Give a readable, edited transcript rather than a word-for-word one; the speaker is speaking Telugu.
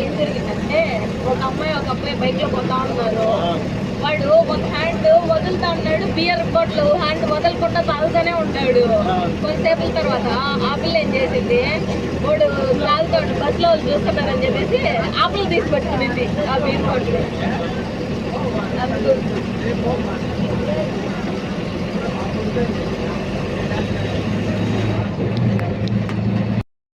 ఏం జరిగిందంటే ఒక అబ్బాయి బైక్ లో పోతా ఉన్నారు. వాడు ఒక హ్యాండ్ వదులుతా ఉన్నాడు, బియర్ బాటిల్ హ్యాండ్ వదలకుండా తాగుతూనే ఉంటాడు. కొంతసేపుల తర్వాత ఆ పిల్ల ఏం చేసింది, వాడు తాగుతాడు బస్సులో వాళ్ళు చూస్తున్నారని చెప్పేసి ఆపిల్ తీసి పెట్టుకునింది ఆ బియర్ బాటిల్. అందుకు